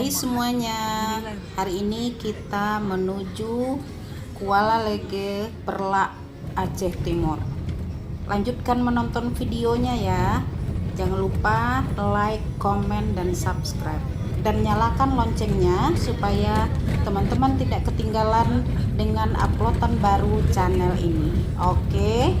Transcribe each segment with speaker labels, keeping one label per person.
Speaker 1: Hai semuanya, hari ini kita menuju Kuala Lege, Perlak, Aceh Timur. Lanjutkan menonton videonya ya. Jangan lupa like, komen, dan subscribe. Dan nyalakan loncengnya supaya teman-teman tidak ketinggalan dengan uploadan baru channel ini. Oke.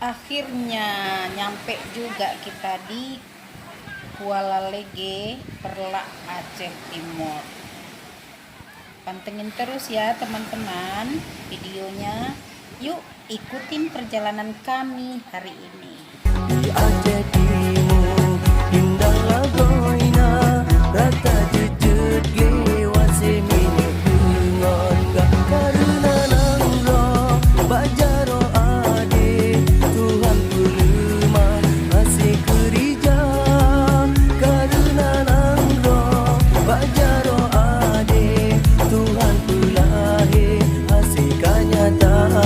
Speaker 1: Akhirnya nyampe juga kita di Kuala Lege, Perlak, Aceh Timur. Pantengin terus ya teman-teman videonya. Yuk ikutin perjalanan kami hari ini.
Speaker 2: Di Aceh Timur, indah lagoina, rata jejut lewat semini dengan gak karena nangro, bajaro ade, Tuhan kulema, masih kerja, karena nangro, bajaro ade, Tuhan kulahe, masih kenyataan.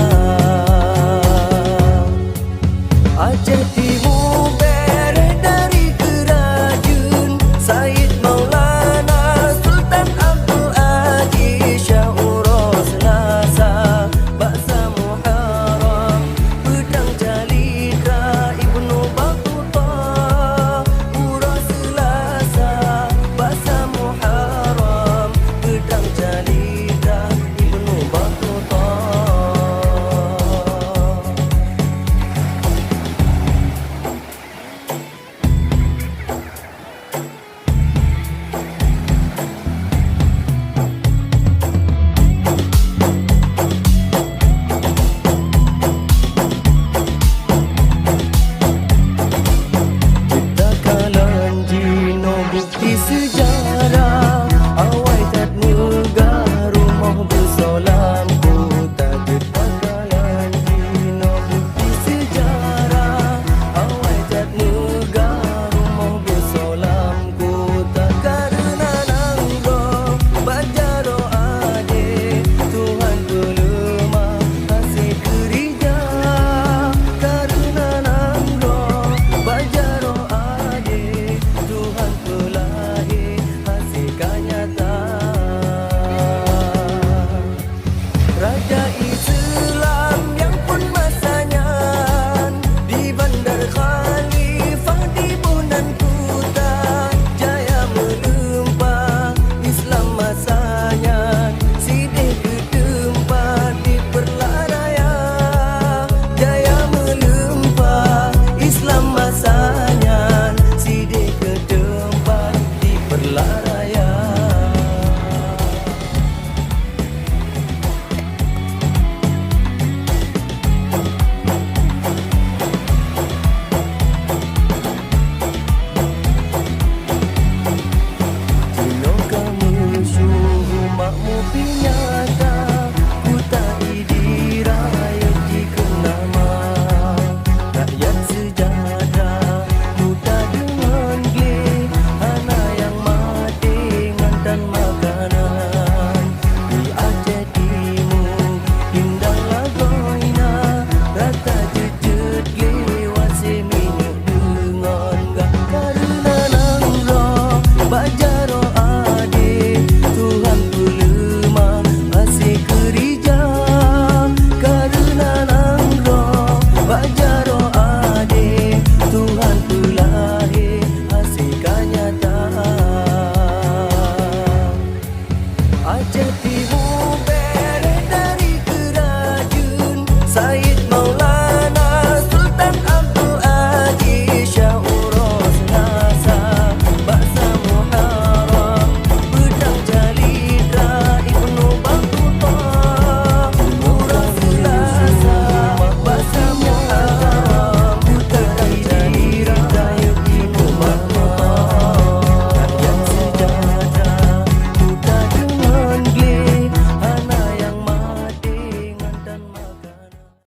Speaker 2: Aceh Timur beres dari kerajaan Said Maulana Sultan Abdul Aziz Shah Uros Selasa Baksa Muharram Pedang Jalidra Ibnu Battuta Uros Selasa Baksa Muharram Pedang Jalidra Ibnu Battuta. Bukti sejarah